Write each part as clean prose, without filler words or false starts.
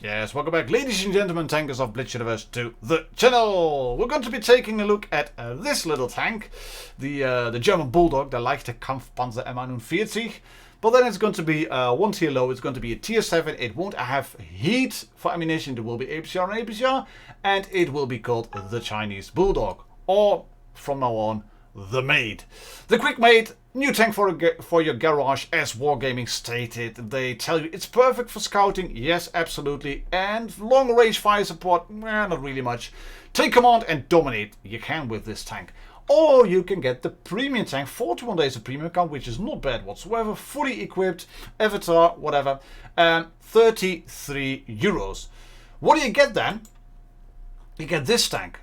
Yes, welcome back, ladies and gentlemen, tankers of Blitz Universe, to the channel. We're going to be taking a look at this little tank, the German Bulldog, the leichte Kampfpanzer M41D. But then it's going to be one tier low, it's going to be a tier 7, it won't have heat for ammunition, there will be APCR and APCR, and it will be called the Chinese Bulldog, or from now on, the Maid. The Quick Maid, new tank for your garage, as Wargaming stated. They tell you it's perfect for scouting, yes, absolutely, and long range fire support, not really much. Take command and dominate, you can with this tank. Or you can get the premium tank, 41 days of premium account, which is not bad whatsoever, fully equipped, avatar, whatever, 33 euros. What do you get then? You get this tank.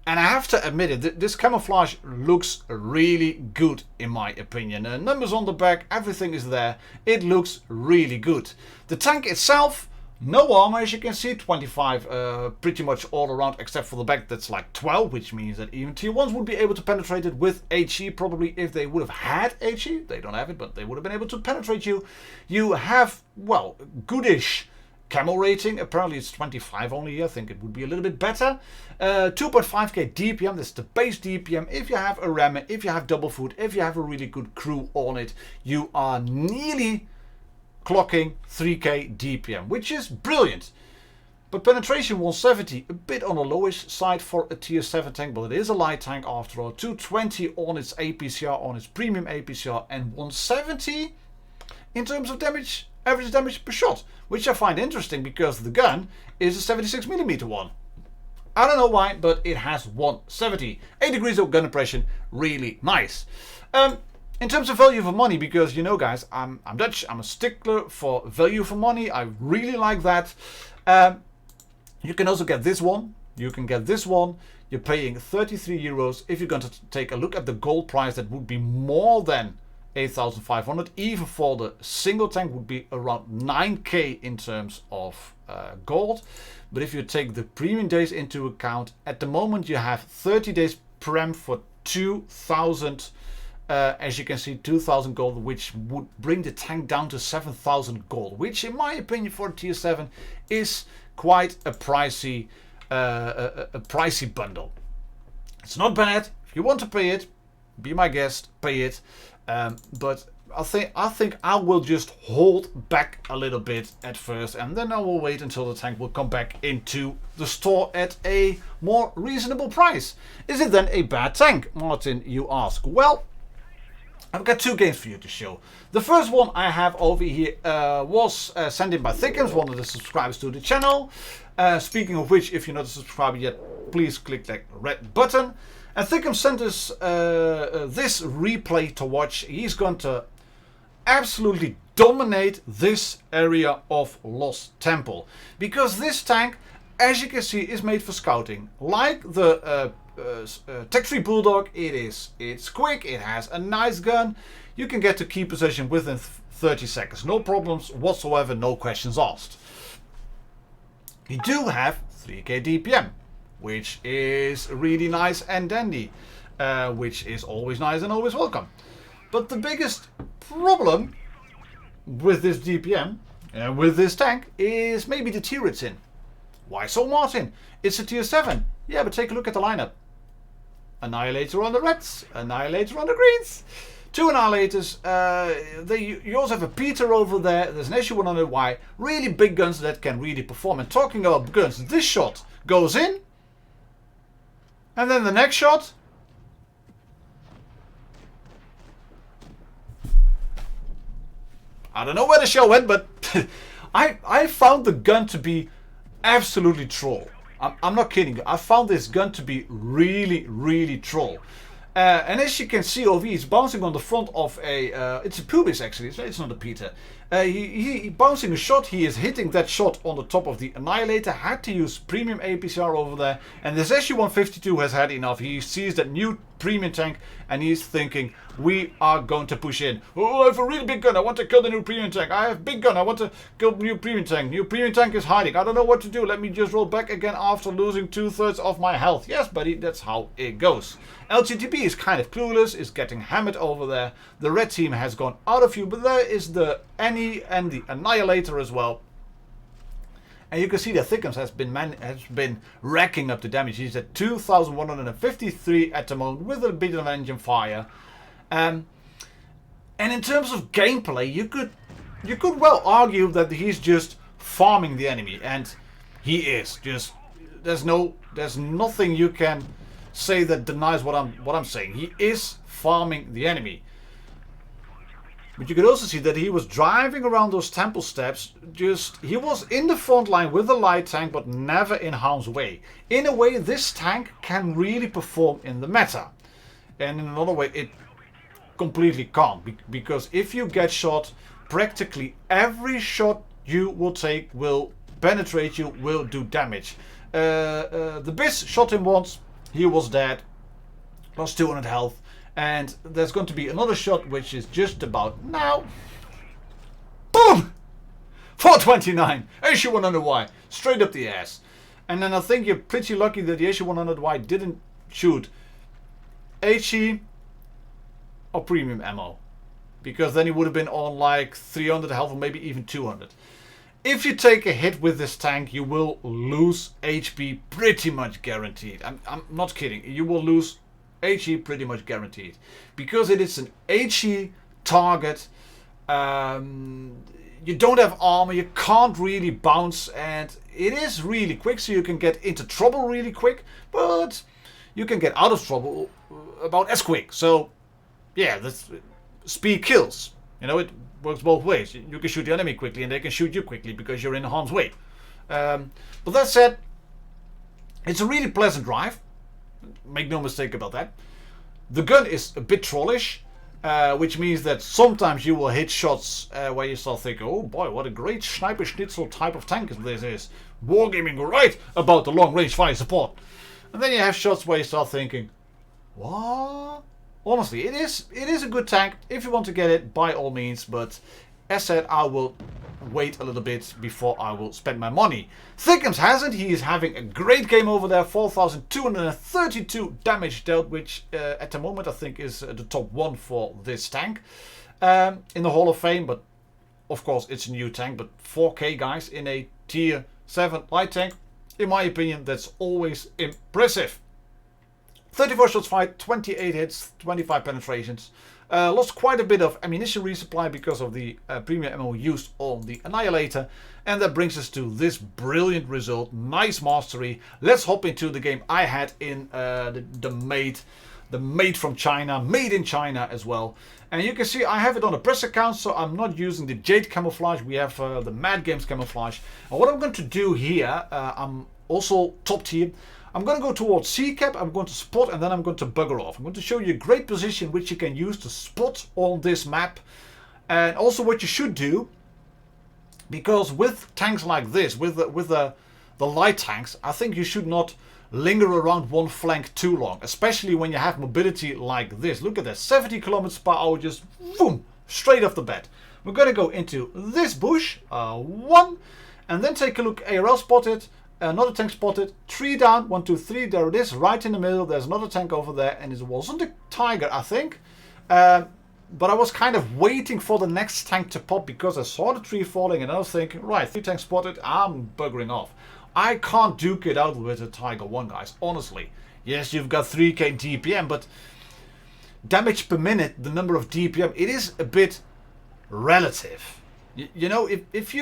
And I have to admit it, this camouflage looks really good in my opinion. Numbers on the back, everything is there. It looks really good. The tank itself, no armor as you can see, 25 pretty much all around except for the back that's like 12, which means that even tier 1s would be able to penetrate it with HE, probably if they would have had HE. They don't have it, but they would have been able to penetrate you. You have, well, goodish camo rating, apparently it's 25 only, I think it would be a little bit better. 2.5k DPM, this is the base DPM. If you have a rammer, if you have double foot, if you have a really good crew on it, you are nearly clocking 3k DPM, which is brilliant. But penetration 170, a bit on the lowish side for a tier 7 tank, but it is a light tank after all. 220 on its APCR, on its premium APCR, and 170 in terms of damage, average damage per shot, which I find interesting because the gun is a 76mm one. I don't know why, but it has 170. 8 degrees of gun impression, really nice. In terms of value for money, because you know guys, I'm Dutch, I'm a stickler for value for money, I really like that. You can also get this one, you can get this one, you're paying 33 euros. If you're going to take a look at the gold price, that would be more than 8,500, even for the single tank would be around 9k in terms of gold. But if you take the premium days into account, at the moment you have 30 days prem for 2,000, as you can see, 2,000 gold, which would bring the tank down to 7,000 gold, which in my opinion for tier 7 is quite a pricey bundle. It's not bad. If you want to pay it, be my guest, pay it. But I think I will just hold back a little bit at first, and then I will wait until the tank will come back into the store at a more reasonable price. Is it then a bad tank, Martin, you ask? Well, I've got two games for you to show. The first one I have over here was sent in by TThe, one of the subscribers to the channel. Speaking of which, if you're not a subscriber yet, please click that red button. And TThe sent us this replay to watch. He's going to absolutely dominate this area of Lost Temple. Because this tank, as you can see, is made for scouting. Like the Tech 3 Bulldog, it's quick, it has a nice gun. You can get to key position within 30 seconds. No problems whatsoever, no questions asked. You do have 3k DPM, which is really nice and dandy, which is always nice and always welcome. But the biggest problem with this DPM, with this tank, is maybe the tier it's in. Why so, Martin? It's a tier 7. Yeah, but take a look at the lineup. Annihilator on the reds, Annihilator on the greens. Two Annihilators, you also have a Peter over there, there's an SU-100Y, really big guns that can really perform. And talking about guns, this shot goes in, and then the next shot, I don't know where the shell went, but I found the gun to be absolutely troll. I'm not kidding. I found this gun to be really, really troll. And as you can see over here, he's bouncing on the front of a, it's a pubis actually, it's not a Peter. He bouncing a shot, he is hitting that shot on the top of the Annihilator, had to use premium APCR over there, and this SU-152 has had enough. He sees that new premium tank and he's thinking, we are going to push in. Oh, I have a really big gun, I want to kill the new premium tank. I have a big gun, I want to kill the new premium tank. New premium tank is hiding, I don't know what to do. Let me just roll back again after losing 2/3 of my health. Yes, buddy, that's how it goes. LGTB is kind of clueless, is getting hammered over there. The red team has gone out of view, but there is the Annie and the Annihilator as well. And you can see that Thickums has been racking up the damage. He's at 2,153 at the moment with a bit of engine fire. And in terms of gameplay, you could well argue that he's just farming the enemy, and he is. Just there's nothing you can say that denies what I'm saying. He is farming the enemy. But you could also see that he was driving around those temple steps. He was in the front line with a light tank, but never in harm's way. In a way, this tank can really perform in the meta, and in another way, it completely can't. Because if you get shot, practically every shot you will take will penetrate you, will do damage. The Biz shot him once, he was dead, lost 200 health. And there's going to be another shot which is just about now. Boom! 429. HE100Y. Straight up the ass. And then I think you're pretty lucky that the HE100Y didn't shoot HE or premium ammo. Because then he would have been on like 300 health or maybe even 200. If you take a hit with this tank, you will lose HP pretty much guaranteed. I'm not kidding. You will lose HE pretty much guaranteed, because it is an HE target. You don't have armor, you can't really bounce, and it is really quick, so you can get into trouble really quick, but you can get out of trouble about as quick. So yeah, speed kills. You know, it works both ways. You can shoot the enemy quickly and they can shoot you quickly because you're in harm's way. But that said, it's a really pleasant drive. Make no mistake about that. The gun is a bit trollish, which means that sometimes you will hit shots where you start thinking, oh boy, what a great sniper schnitzel type of tank this is. Wargaming right about the long range fire support. And then you have shots where you start thinking, what? Honestly, it is a good tank. If you want to get it, by all means, but as said, I will wait a little bit before I will spend my money. Thickums hasn't. He is having a great game over there. 4,232 damage dealt, which at the moment I think is the top one for this tank in the Hall of Fame. But of course, it's a new tank. But 4K guys in a tier 7 light tank, in my opinion, that's always impressive. 34 shots fired, 28 hits, 25 penetrations. Lost quite a bit of ammunition resupply because of the premium ammo used on the Annihilator. And that brings us to this brilliant result. Nice mastery. Let's hop into the game I had in the made from China, made in China as well. And you can see I have it on a press account, so I'm not using the Jade camouflage. We have the Mad Games camouflage. And what I'm going to do here, I'm also top tier. I'm going to go towards C-cap, I'm going to spot, and then I'm going to bugger off. I'm going to show you a great position which you can use to spot on this map. And also what you should do, because with tanks like this, with the light tanks, I think you should not linger around one flank too long. Especially when you have mobility like this. Look at that, 70 kilometers per hour, just boom, straight off the bat. We're going to go into this bush, one, and then take a look, ARL spotted. Another tank spotted, 3 down, 1, 2, 3, there it is, right in the middle. There's another tank over there, and it wasn't a Tiger, I think. But I was kind of waiting for the next tank to pop because I saw the tree falling, and I was thinking, right, 3 tanks spotted, I'm buggering off. I can't duke it out with a Tiger 1, guys, honestly. Yes, you've got 3k DPM, but damage per minute, the number of DPM, it is a bit relative. You know, if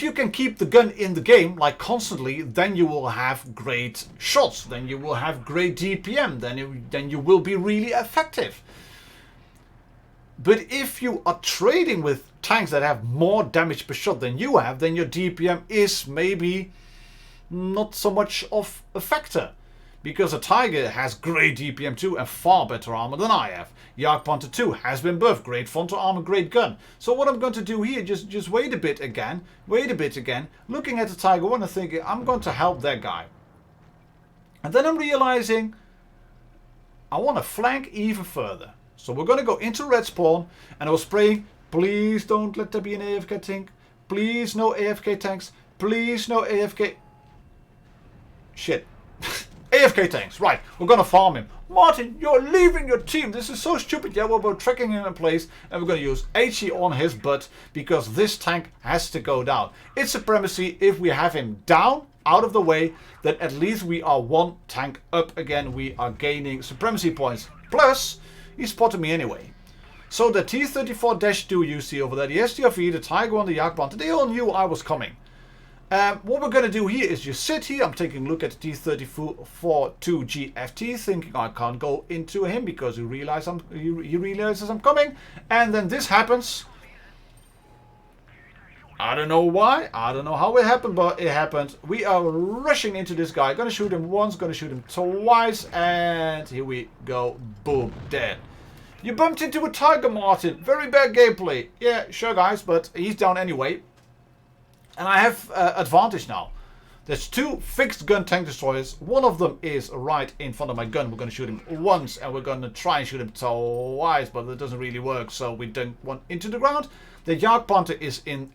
you can keep the gun in the game, like constantly, then you will have great shots. Then you will have great DPM. Then you will be really effective. But if you are trading with tanks that have more damage per shot than you have, then your DPM is maybe not so much of a factor. Because a Tiger has great DPM too and far better armor than I have. Yak Panther 2 has been buffed, great frontal armor, great gun. So what I'm going to do here, just wait a bit again, looking at the Tiger 1 and thinking, I'm going to help that guy. And then I'm realizing, I want to flank even further. So we're going to go into red spawn, and I was praying, please don't let there be an AFK tank. Please no AFK tanks. Please no AFK... Shit. AFK tanks, right, we're gonna farm him. Martin, you're leaving your team. This is so stupid. Yeah, well, we're tracking him in place and we're going to use HE on his butt because this tank has to go down. It's supremacy. If we have him down, out of the way, then at least we are one tank up again. We are gaining supremacy points. Plus, he spotted me anyway. So the T-34-2 you see over there, the STRV, the Tiger and the Jagdpanther, they all knew I was coming. What we're going to do here is just sit here. I'm taking a look at the T-34-2 thinking I can't go into him because he realizes I'm coming. And then this happens. I don't know why. I don't know how it happened, but it happened. We are rushing into this guy. Gonna shoot him once, gonna shoot him twice. And here we go. Boom. Dead. You bumped into a Tiger, Martin. Very bad gameplay. Yeah, sure, guys, but he's down anyway. And I have advantage now. There's two fixed gun tank destroyers. One of them is right in front of my gun. We're going to shoot him once and we're going to try and shoot him twice, but it doesn't really work, so we don't want into the ground. The Jagdpanther is in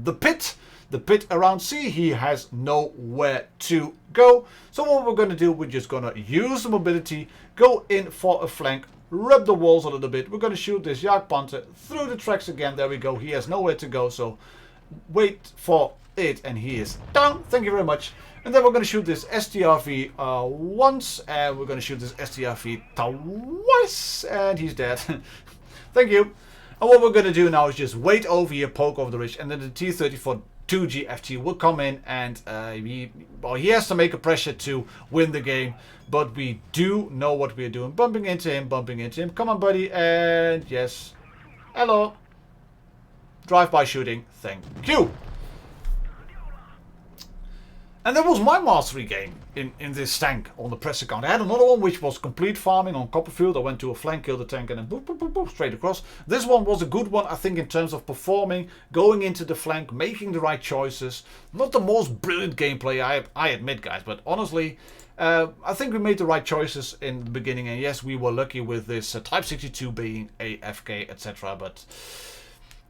the pit. The pit around C. He has nowhere to go. So what we're going to do, we're just going to use the mobility, go in for a flank, rub the walls a little bit. We're going to shoot this Jagdpanther through the tracks again. There we go. He has nowhere to go, so wait for it, and he is down. Thank you very much. And then we're going to shoot this STRV once, and we're going to shoot this STRV twice, and he's dead. Thank you. And what we're going to do now is just wait over here, poke over the ridge, and then the T-34-2 FT will come in, and he has to make a pressure to win the game, but we do know what we're doing. Bumping into him. Come on, buddy. And yes. Hello. Drive-by shooting. Thank you. And that was my mastery game in this tank on the press account. I had another one which was complete farming on Copperfield. I went to a flank, killed the tank, and then boop, boop, boop, boop, straight across. This one was a good one, I think, in terms of performing, going into the flank, making the right choices. Not the most brilliant gameplay, I admit, guys, but honestly, I think we made the right choices in the beginning. And yes, we were lucky with this Type 62 being AFK, etc. But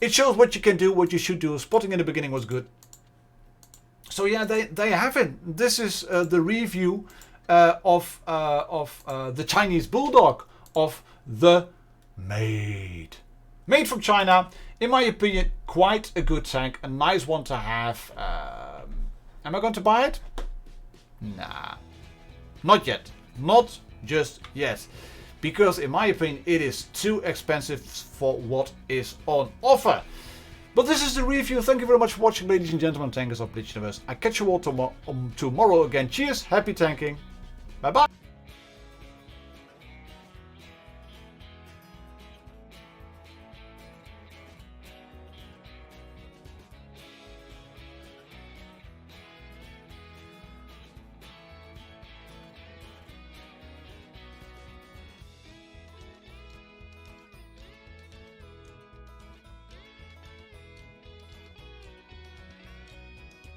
it shows what you can do, what you should do. Spotting in the beginning was good. So yeah, they have it. This is the review of the Chinese Bulldog, of the Made from China. In my opinion, quite a good tank, a nice one to have. Am I going to buy it? Nah, not yet. Not just yet. Because in my opinion, it is too expensive for what is on offer. But this is the review. Thank you very much for watching, ladies and gentlemen, tankers of Blitz Universe. I catch you all tomorrow again. Cheers, happy tanking. Bye bye.